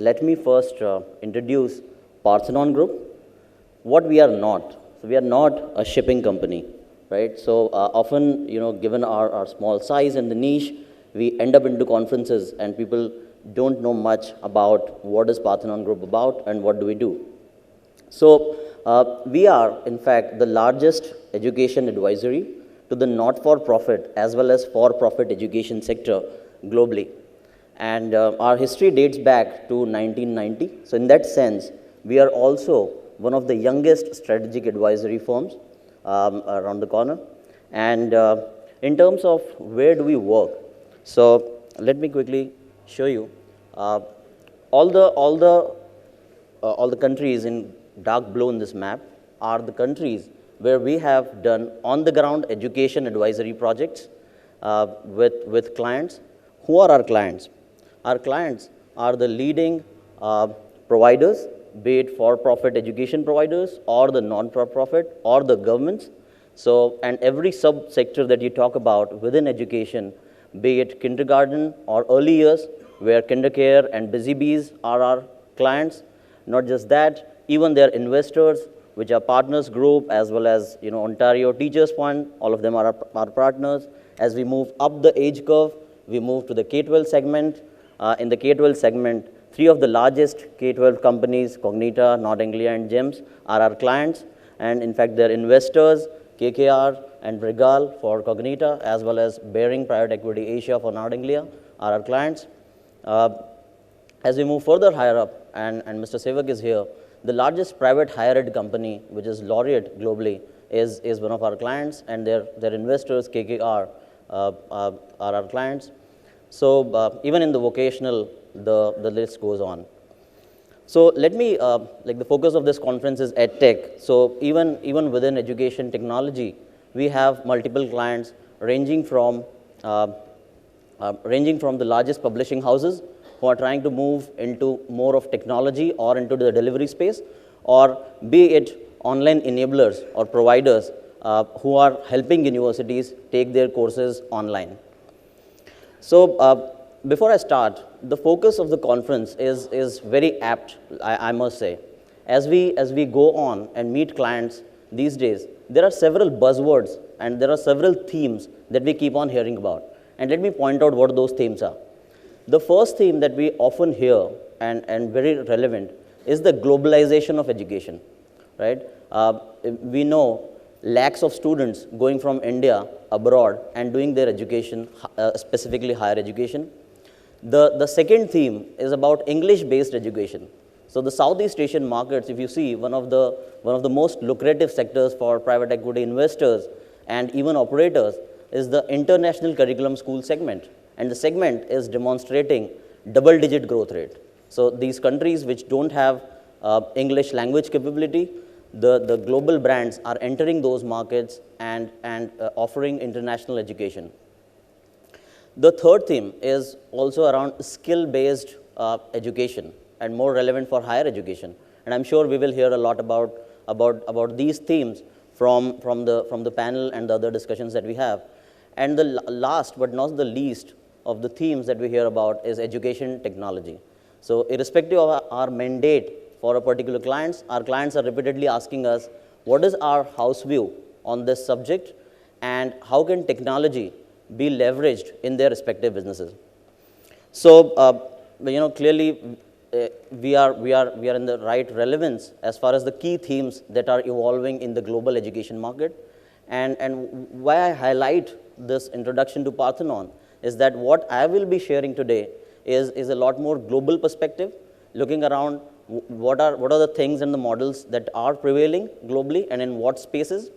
let me first introduce Parthenon Group. What we are not. So we are not a shipping company, right? So often, given our small size and the niche, we end up into conferences and people don't know much about what is Parthenon Group about and what do we do. So we are, in fact, the largest education advisory to the not-for-profit as well as for-profit education sector globally. And our history dates back to 1990. So in that sense, we are also one of the youngest strategic advisory firms around the corner. And in terms of where do we work, so let me quickly show you. All the countries in dark blue in this map are the countries where we have done on-the-ground education advisory projects with clients. Who are our clients? Our clients are the leading providers, be it for-profit education providers or the non-for-profit or the governments. So, and every sub-sector that you talk about within education, be it kindergarten or early years, where KinderCare and BusyBees are our clients. Not just that, even their investors, which are Partners Group, as well as Ontario Teachers Fund, all of them are our partners. As we move up the age curve, we move to the K-12 segment. In the K-12 segment, 3 of the largest K-12 companies, Cognita, Nord Anglia, and GEMS, are our clients. And in fact, their investors, KKR and Brigal for Cognita, as well as Baring Private Equity Asia for Nord Anglia, are our clients. As we move further higher up, and Mr. Sevak is here, the largest private higher ed company, which is Laureate globally, is one of our clients, and their investors, KKR, are our clients. So even in the vocational, the list goes on. So let me, the focus of this conference is EdTech. So even within education technology, we have multiple clients ranging from the largest publishing houses who are trying to move into more of technology or into the delivery space, or be it online enablers or providers who are helping universities take their courses online. So before I start, the focus of the conference is very apt, I must say. As we go on and meet clients these days, there are several buzzwords and there are several themes that we keep on hearing about. And let me point out what those themes are. The first theme that we often hear and very relevant is the globalization of education, right? We know lakhs of students going from India abroad and doing their education, specifically higher education. The second theme is about English-based education. So the Southeast Asian markets, if you see, one of the most lucrative sectors for private equity investors and even operators is the international curriculum school segment. And the segment is demonstrating double-digit growth rate. So these countries which don't have English language capability, the global brands are entering those markets and offering international education. The third theme is also around skill-based education and more relevant for higher education. And I'm sure we will hear a lot about these themes from the panel and the other discussions that we have. And the last but not the least of the themes that we hear about is education technology. So irrespective of our mandate for a particular clients, our clients are repeatedly asking us, what is our house view on this subject and how can technology be leveraged in their respective businesses? So, clearly we are in the right relevance as far as the key themes that are evolving in the global education market. And why I highlight this introduction to Parthenon is that what I will be sharing today is a lot more global perspective, looking around what are the things and the models that are prevailing globally and in what spaces.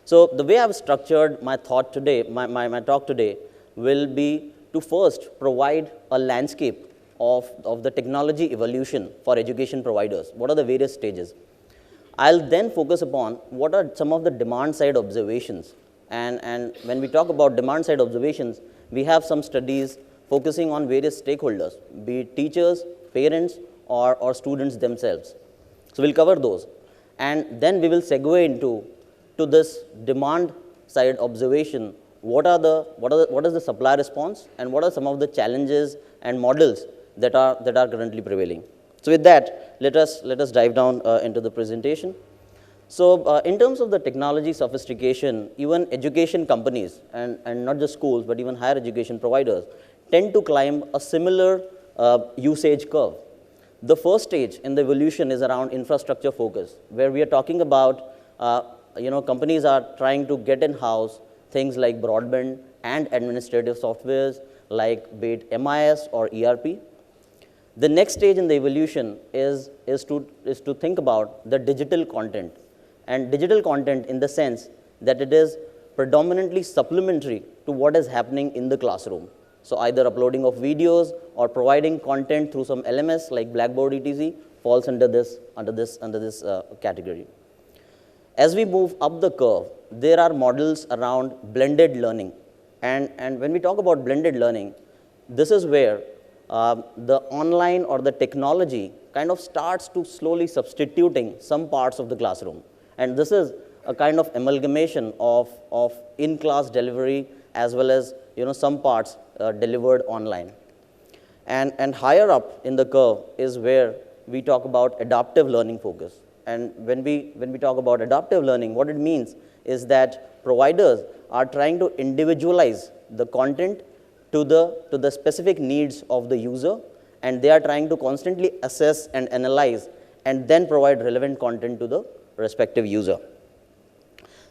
So the way I've structured my thought today, my talk today, will be to first provide a landscape of the technology evolution for education providers. What are the various stages? I'll then focus upon what are some of the demand side observations. And when we talk about demand side observations, we have some studies focusing on various stakeholders, be it teachers, parents, or students themselves. So we'll cover those. And then we will segue into this demand side observation. What is the supply response and what are some of the challenges and models that are currently prevailing. So with that, let us dive down into the presentation. So in terms of the technology sophistication, even education companies and not just schools, but even higher education providers tend to climb a similar usage curve. The first stage in the evolution is around infrastructure focus, where we are talking about, companies are trying to get in-house things like broadband and administrative softwares like be it MIS or ERP. The next stage in the evolution is to think about the digital content, and digital content in the sense that it is predominantly supplementary to what is happening in the classroom. So either uploading of videos or providing content through some LMS like Blackboard etc. falls under this category. As we move up the curve, there are models around blended learning, and when we talk about blended learning, this is where the online or the technology kind of starts to slowly substituting some parts of the classroom. And this is a kind of amalgamation of in-class delivery as well as some parts delivered online. And higher up in the curve is where we talk about adaptive learning focus. And when we talk about adaptive learning, what it means is that providers are trying to individualize the content to the specific needs of the user, and they are trying to constantly assess and analyze and then provide relevant content to the respective user.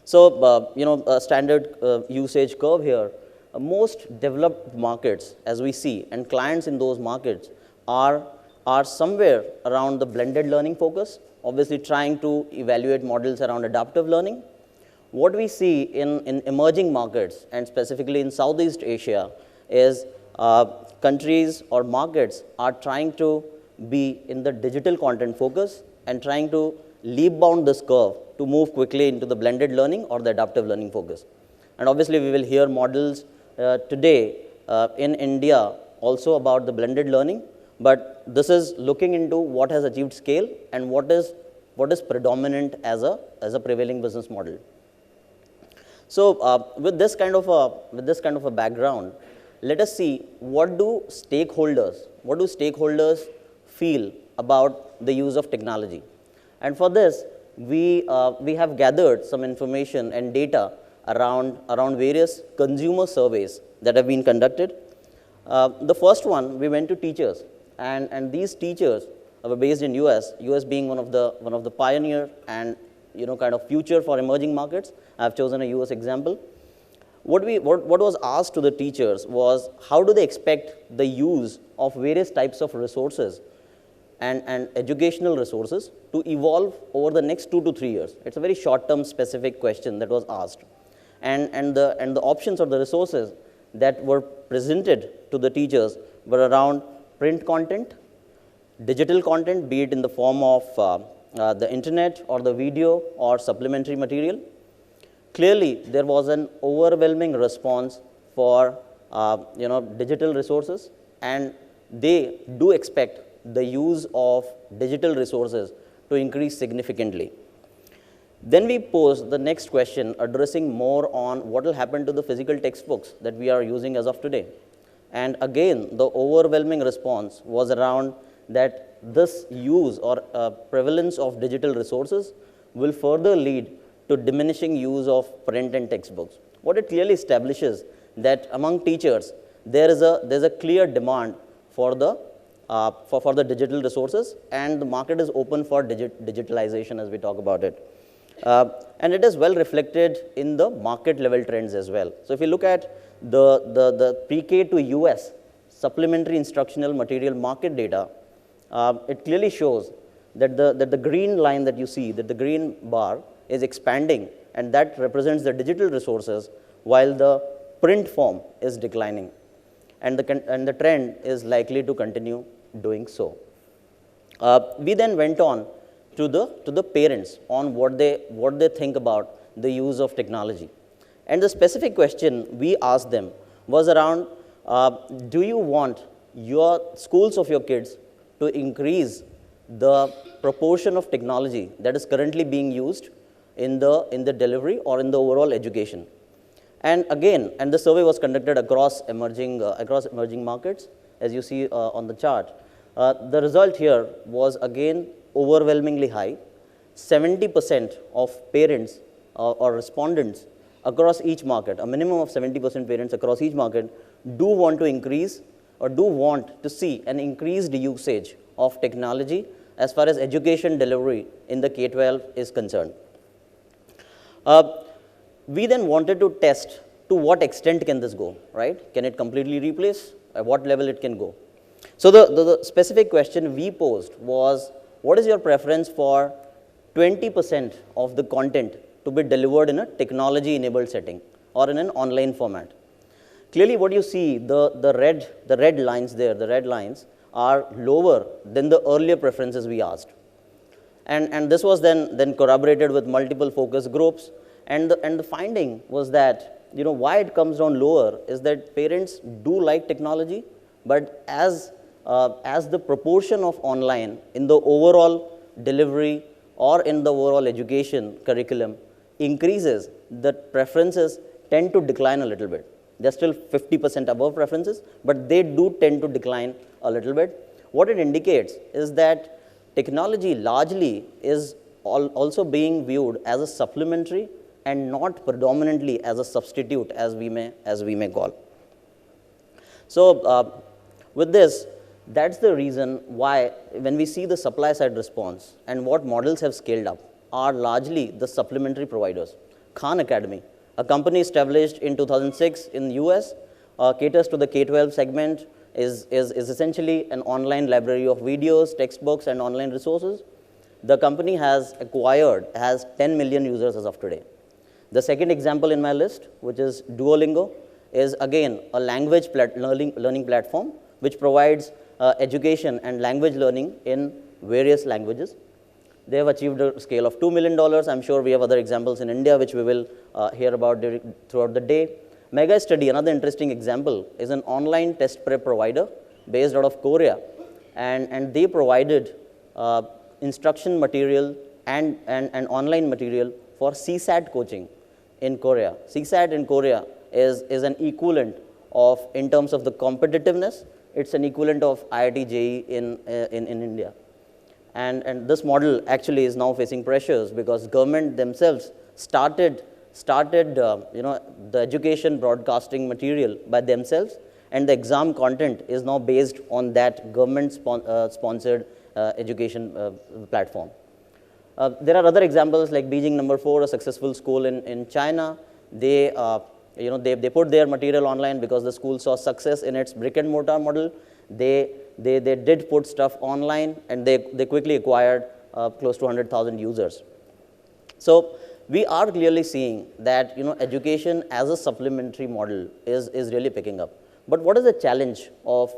So, a standard usage curve here, most developed markets as we see and clients in those markets are somewhere around the blended learning focus, obviously trying to evaluate models around adaptive learning. What we see in emerging markets and specifically in Southeast Asia is countries or markets are trying to be in the digital content focus and trying to leap bound this curve to move quickly into the blended learning or the adaptive learning focus. And obviously, we will hear models today in India also about the blended learning, but this is looking into what has achieved scale and what is predominant as a prevailing business model. So with this kind of a background, let us see what do stakeholders feel about the use of technology. And for this, we have gathered some information and data around various consumer surveys that have been conducted. The first one, we went to teachers, and these teachers were based in US being one of the pioneer and kind of future for emerging markets. I have chosen a US example. What was asked to the teachers was how do they expect the use of various types of resources and educational resources to evolve over the next 2 to 3 years. It's a very short-term specific question that was asked. And the options or the resources that were presented to the teachers were around print content, digital content, be it in the form of the internet or the video or supplementary material. Clearly, there was an overwhelming response for digital resources, and they do expect the use of digital resources to increase significantly. Then we pose the next question addressing more on what will happen to the physical textbooks that we are using as of today. And again, the overwhelming response was around that this use or prevalence of digital resources will further lead to diminishing use of print and textbooks. What it clearly establishes that among teachers, there's a clear demand for the digital resources, and the market is open for digitalization as we talk about it. And it is well reflected in the market level trends as well. So if you look at the pre-K to US supplementary instructional material market data, it clearly shows that the green line that you see, that the green bar is expanding, and that represents the digital resources, while the print form is declining. And the trend is likely to continue doing so. We then went on to the parents on what they think about the use of technology. And the specific question we asked them was around, do you want your schools of your kids to increase the proportion of technology that is currently being used in the delivery or in the overall education? And again, the survey was conducted across emerging markets, as you see on the chart. The result here was again overwhelmingly high. 70% of parents or respondents across each market, a minimum of 70% parents across each market, do want to increase or do want to see an increased usage of technology as far as education delivery in the K-12 is concerned. We then wanted to test to what extent can this go, right? Can it completely replace? At what level it can go? So the specific question we posed was, what is your preference for 20% of the content to be delivered in a technology-enabled setting or in an online format? Clearly, what you see, the red lines there, the red lines are lower than the earlier preferences we asked. And this was then corroborated with multiple focus groups. And the finding was that, why it comes down lower is that parents do like technology, but as the proportion of online in the overall delivery or in the overall education curriculum increases, the preferences tend to decline a little bit. They're still 50% above preferences, but they do tend to decline a little bit. What it indicates is that technology largely is also being viewed as a supplementary and not predominantly as a substitute, as we may call. So with this, that's the reason why when we see the supply side response and what models have scaled up are largely the supplementary providers. Khan Academy, a company established in 2006 in the US, caters to the K-12 segment, is essentially an online library of videos, textbooks, and online resources. The company has 10 million users as of today. The second example in my list, which is Duolingo, is again a language learning platform which provides education and language learning in various languages. They have achieved a scale of $2 million. I'm sure we have other examples in India which we will hear about throughout the day. Mega Study, another interesting example, is an online test prep provider based out of Korea. And they provided instruction material and online material for CSAT coaching in Korea. CSAT in Korea is an equivalent of, in terms of the competitiveness, it's an equivalent of IIT JEE in India. And this model actually is now facing pressures because government themselves started the education broadcasting material by themselves, and the exam content is now based on that government sponsored education platform. There are other examples like Beijing No. 4, a successful school in China. They put their material online because the school saw success in its brick and mortar model. They did put stuff online, and they quickly acquired close to 100,000 users. So we are clearly seeing that education as a supplementary model is really picking up. But what is the challenge of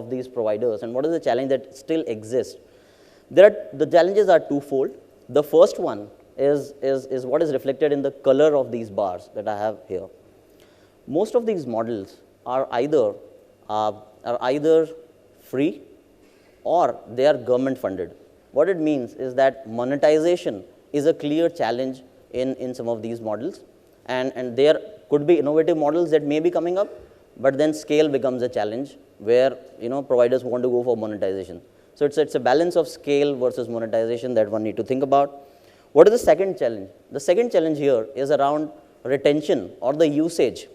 these providers, and what is the challenge that still exists? The challenges are twofold. The first one is what is reflected in the color of these bars that I have here. Most of these models are either free or they are government funded. What it means is that monetization is a clear challenge in some of these models, and there could be innovative models that may be coming up, but then scale becomes a challenge where providers want to go for monetization. So it's a balance of scale versus monetization that one need to think about. What is the second challenge? The second challenge here is around retention or the usage.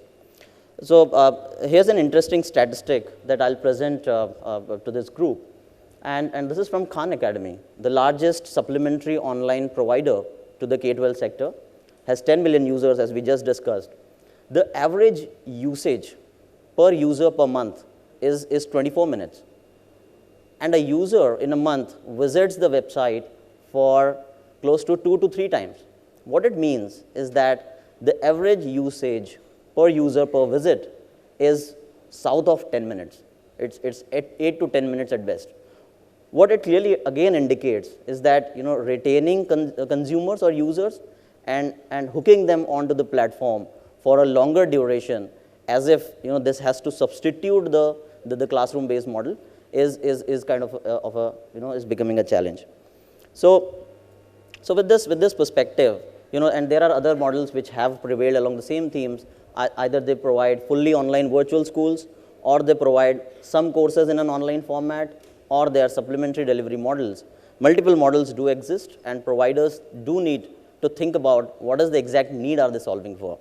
So here's an interesting statistic that I'll present to this group. And this is from Khan Academy, the largest supplementary online provider to the K-12 sector, has 10 million users, as we just discussed. The average usage per user per month is 24 minutes. And a user in a month visits the website for close to 2 to 3 times. What it means is that the average usage per user per visit is south of 10 minutes. It's 8 to 10 minutes at best. What it clearly again indicates is that retaining consumers or users and hooking them onto the platform for a longer duration, as if this has to substitute the classroom-based model, is kind of is becoming a challenge. So with this perspective, and there are other models which have prevailed along the same themes. Either they provide fully online virtual schools, or they provide some courses in an online format, or they are supplementary delivery models. Multiple models do exist, and providers do need to think about what is the exact need are they solving for.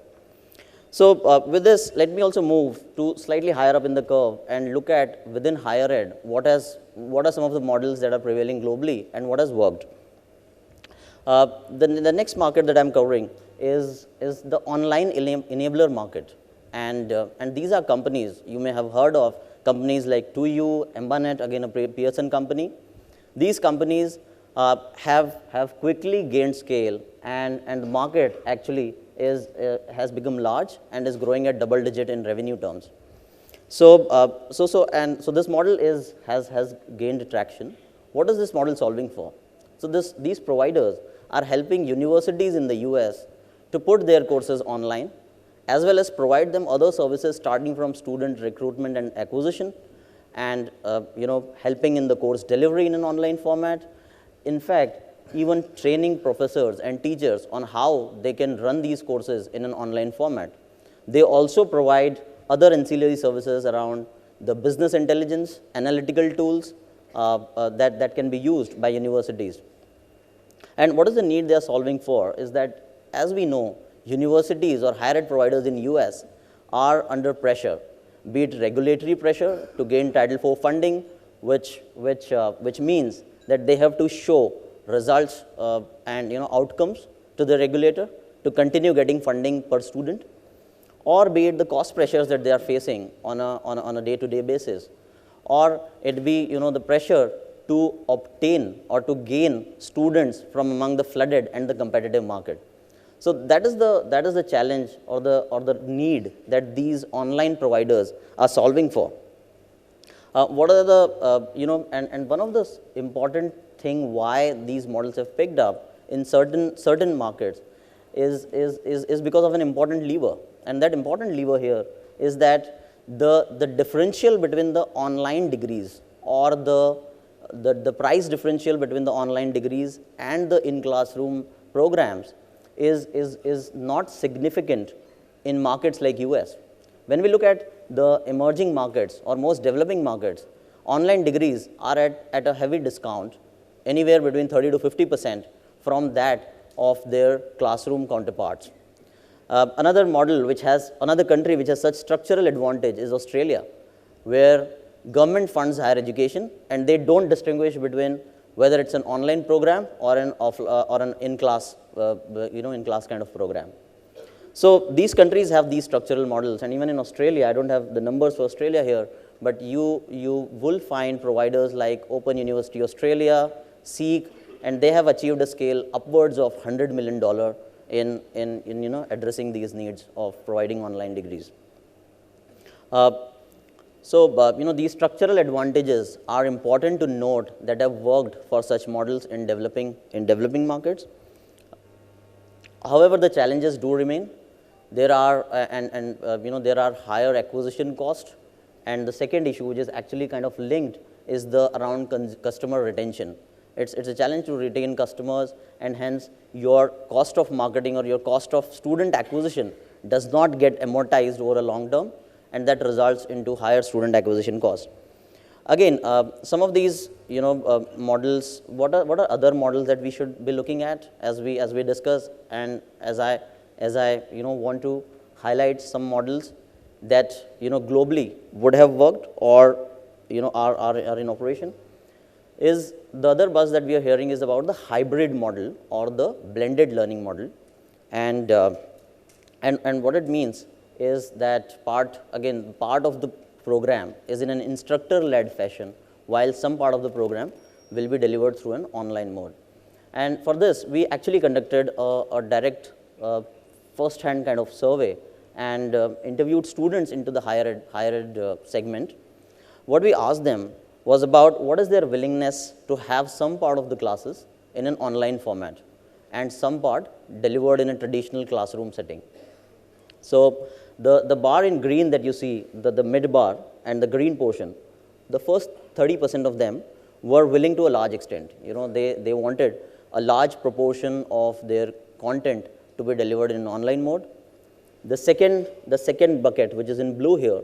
So with this, let me also move to slightly higher up in the curve and look at within higher ed, what are some of the models that are prevailing globally and what has worked. The next market that I'm covering is the online enabler market. And these are companies you may have heard of, companies like 2U, Embanet, again a Pearson company. These companies have quickly gained scale, and the market actually has become large and is growing at double digit in revenue terms. So this model has gained traction. What is this model solving for? So these providers are helping universities in the US to put their courses online, as well as provide them other services starting from student recruitment and acquisition, and helping in the course delivery in an online format. In fact, even training professors and teachers on how they can run these courses in an online format. They also provide other ancillary services around the business intelligence, analytical tools that can be used by universities. And what is the need they are solving for is that, as we know, universities or higher ed providers in US are under pressure, be it regulatory pressure to gain Title IV funding, which means that they have to show results and outcomes to the regulator to continue getting funding per student, or be it the cost pressures that they are facing on a day-to-day basis, or it be the pressure to obtain or to gain students from among the flooded and the competitive market. So that is the challenge or the need that these online providers are solving for. What are the and one of the important thing why these models have picked up in certain markets is because of an important lever, and that important lever here is that the differential between the online degrees, or the price differential between the online degrees and the in-classroom programs is not significant in markets like US. When we look at the emerging markets or most developing markets, online degrees are at a heavy discount, anywhere between 30 to 50% from that of their classroom counterparts. Another country which has such structural advantage is Australia, where government funds higher education, and they don't distinguish between whether it's an online program or an in-class in-class kind of program. So these countries have these structural models, and even in Australia, I don't have the numbers for Australia here, but you will find providers like Open University Australia, SEEK, and they have achieved a scale upwards of $100 million in addressing these needs of providing online degrees. These structural advantages are important to note that have worked for such models in developing markets. However, the challenges do remain. There are there are higher acquisition costs, and the second issue, which is actually kind of linked, is around customer retention. It's a challenge to retain customers, and hence your cost of marketing or your cost of student acquisition does not get amortized over a long term, and that results into higher student acquisition costs. Again, some of these models. What are other models that we should be looking at as we discuss, and as I want to highlight some models that globally would have worked or are in operation. Is the other buzz that we are hearing is about the hybrid model or the blended learning model, and what it means is that part of the program is in an instructor-led fashion, while some part of the program will be delivered through an online mode. And for this, we actually conducted a direct first-hand kind of survey and interviewed students into the higher ed segment. What we asked them was about what is their willingness to have some part of the classes in an online format and some part delivered in a traditional classroom setting. So the bar in green that you see, the mid bar and the green portion, the first 30% of them were willing to a large extent. They wanted a large proportion of their content to be delivered in an online mode. The second bucket, which is in blue here,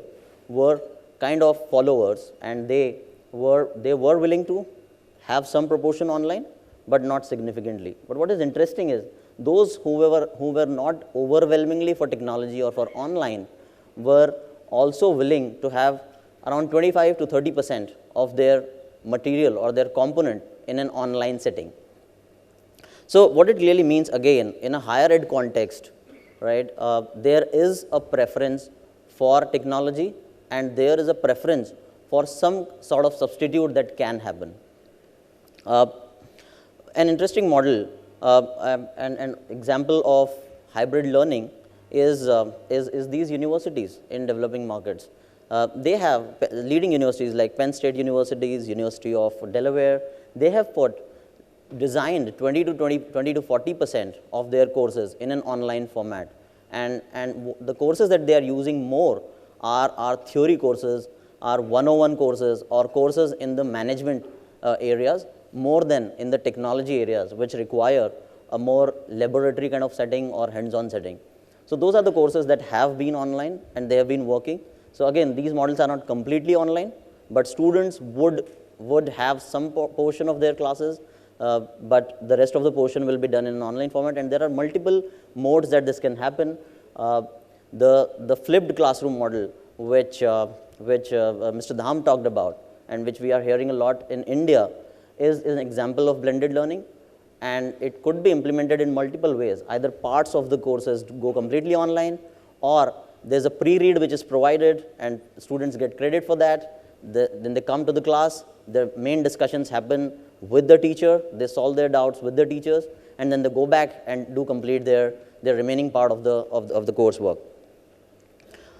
were kind of followers, and they were willing to have some proportion online, but not significantly. But what is interesting is those who were not overwhelmingly for technology or for online were also willing to have around 25 to 30% of their material or their component in an online setting. So what it really means, again, in a higher ed context, right, there is a preference for technology, and there is a preference for some sort of substitute that can happen. An interesting model, an example of hybrid learning is these universities in developing markets. They have leading universities like Penn State Universities, University of Delaware. They have designed 20 to 40% of their courses in an online format, and the courses that they are using more are theory courses, are 101 courses, or courses in the management areas more than in the technology areas, which require a more laboratory kind of setting or hands-on setting. So those are the courses that have been online and they have been working. So again, these models are not completely online, but students would have some portion of their classes, but the rest of the portion will be done in an online format, and there are multiple modes that this can happen. The flipped classroom model, which Mr. Dham talked about, and which we are hearing a lot in India, is an example of blended learning, and it could be implemented in multiple ways. Either parts of the courses go completely online, or there's a pre-read which is provided and students get credit for that. Then they come to the class, the main discussions happen with the teacher, they solve their doubts with the teachers, and then they go back and do complete their remaining part of the coursework.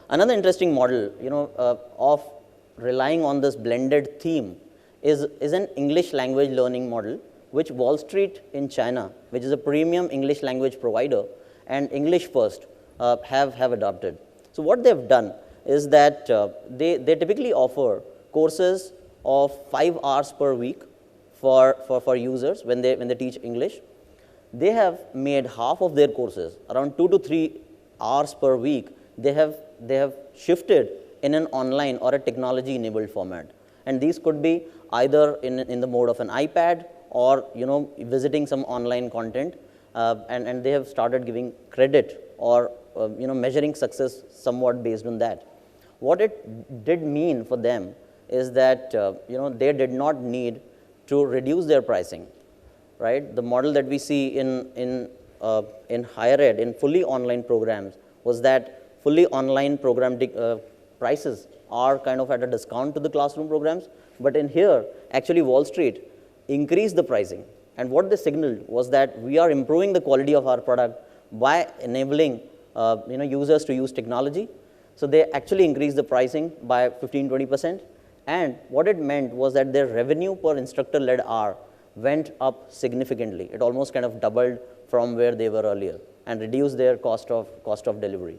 Another interesting model, of relying on this blended theme is an English language learning model, which Wall Street in China, which is a premium English language provider, and English First have adopted. So what they've done is that they typically offer courses of 5 hours per week for users when they teach English. They have made half of their courses, around 2 to 3 hours per week, they have shifted in an online or a technology enabled format. And these could be either in the mode of an iPad or visiting some online content, and they have started giving credit or measuring success somewhat based on that. What it did mean for them is that they did not need to reduce their pricing, right? The model that we see in higher ed, in fully online programs, was that fully online program prices are kind of at a discount to the classroom programs, but in here, actually Wall Street increased the pricing. And what they signaled was that we are improving the quality of our product by enabling users to use technology. So they actually increased the pricing by 15-20%. And what it meant was that their revenue per instructor-led hour went up significantly. It almost kind of doubled from where they were earlier and reduced their cost of delivery.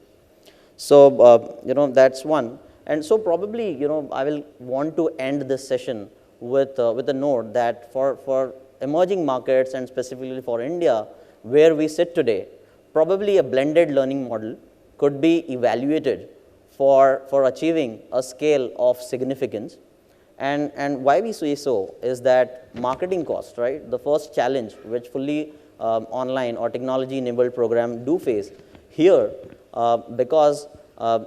So that's one. And so probably I will want to end this session with a note that for emerging markets and specifically for India, where we sit today, probably a blended learning model could be evaluated for achieving a scale of significance. And why we say so is that marketing cost, right? The first challenge which fully online or technology enabled program do face here, because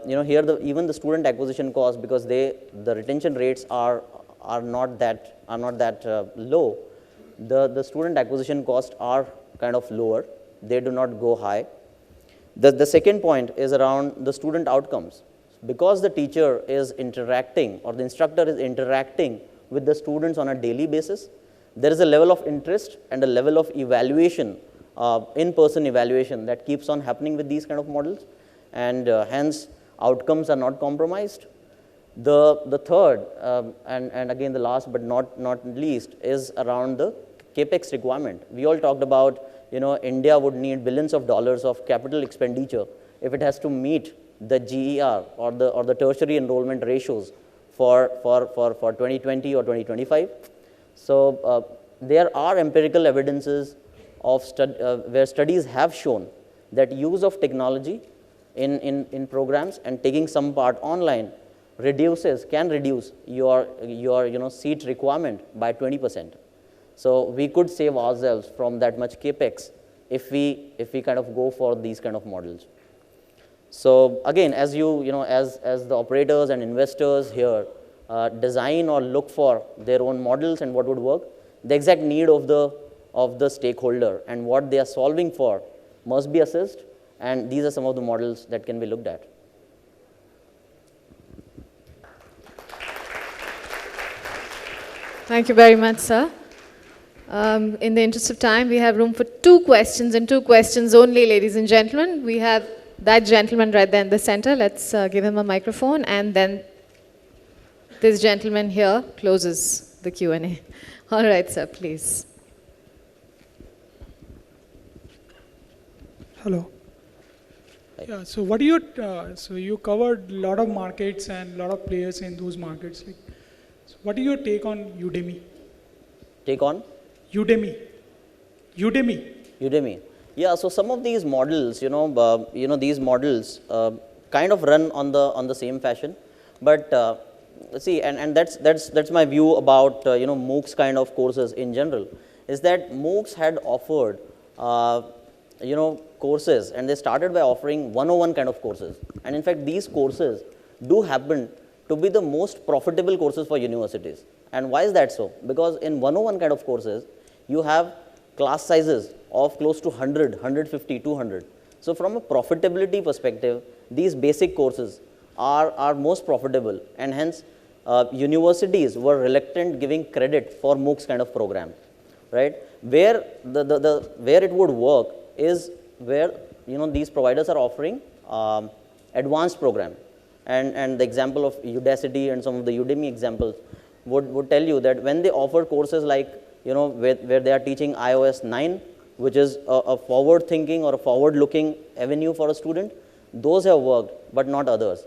here even the student acquisition cost, because the retention rates are not that low, the student acquisition costs are kind of lower. They do not go high. The second point is around the student outcomes. Because the teacher is interacting or the instructor is interacting with the students on a daily basis, there is a level of interest and a level of evaluation, in-person evaluation, that keeps on happening with these kind of models, and hence outcomes are not compromised. The third, and again the last but not least, is around the capex requirement. We all talked about India would need billions of dollars of capital expenditure if it has to meet the GER or the tertiary enrollment ratios for 2020 or 2025. So there are empirical evidences of where studies have shown that use of technology in programs and taking some part online can reduce your seat requirement by 20%. So we could save ourselves from that much capex if we kind of go for these kind of models. So again, as as the operators and investors here design or look for their own models and what would work, the exact need of the stakeholder and what they are solving for must be assessed, and these are some of the models that can be looked at. Thank you very much, sir. In the interest of time, we have room for 2 questions and 2 questions only, ladies and gentlemen. We have that gentleman right there in the center. Let's give him a microphone, and then this gentleman here closes the Q&A. All right, sir, please. Hello. Yeah, so what do you, so you covered a lot of markets and a lot of players in those markets. Like, so what is your take on Udemy? Take on? Udemy. Yeah, so some of these models, these models kind of run on the same fashion, but see, and that's my view about MOOCs kind of courses in general, is that MOOCs had offered courses, and they started by offering 101 kind of courses, and in fact these courses do happen to be the most profitable courses for universities. And why is that so? Because in 101 kind of courses, you have class sizes of close to 100, 150, 200. So from a profitability perspective, these basic courses are most profitable, and hence universities were reluctant giving credit for MOOCs kind of program, right? Where where it would work is where these providers are offering advanced program, and the example of Udacity and some of the Udemy examples would tell you that when they offer courses like where they are teaching iOS 9, which is a forward thinking or a forward looking avenue for a student, those have worked, but not others.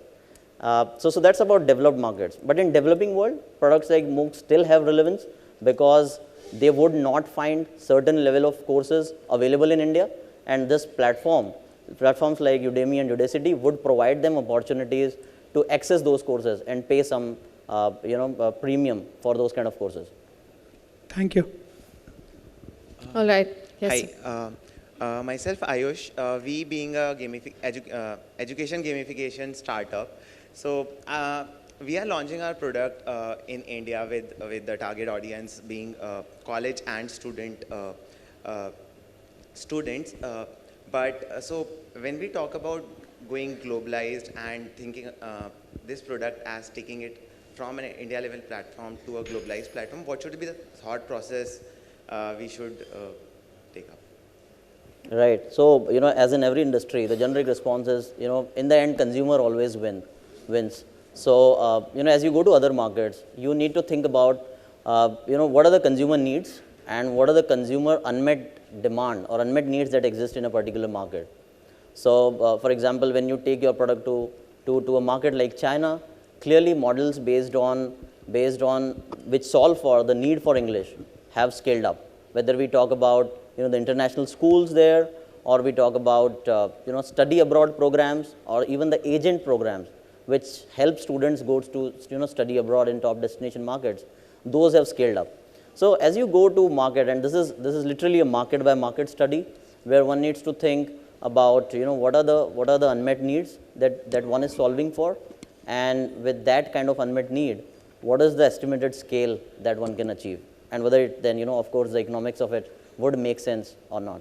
So that's about developed markets. But in developing world, products like MOOCs still have relevance because they would not find certain level of courses available in India, and this platforms like Udemy and Udacity would provide them opportunities to access those courses and pay some premium for those kind of courses. Thank you. All right. Yes. Hi. Myself, Ayush. We being a education gamification startup, so we are launching our product in India with the target audience being college and students. So when we talk about going globalized and thinking this product as taking it from an India level platform to a globalized platform, what should be the thought process we should take up? Right. So, as in every industry, the generic response is, in the end, consumer always wins. So, as you go to other markets, you need to think about, what are the consumer needs and what are the consumer unmet demand or unmet needs that exist in a particular market. So, for example, when you take your product to a market like China, clearly models based on which solve for the need for English have scaled up. Whether we talk about the international schools there, or we talk about study abroad programs, or even the agent programs which help students go to study abroad in top destination markets, those have scaled up. So as you go to market, and this is literally a market by market study where one needs to think about what are the unmet needs that one is solving for, and with that kind of unmet need, what is the estimated scale that one can achieve, and whether it then of course the economics of it would make sense or not.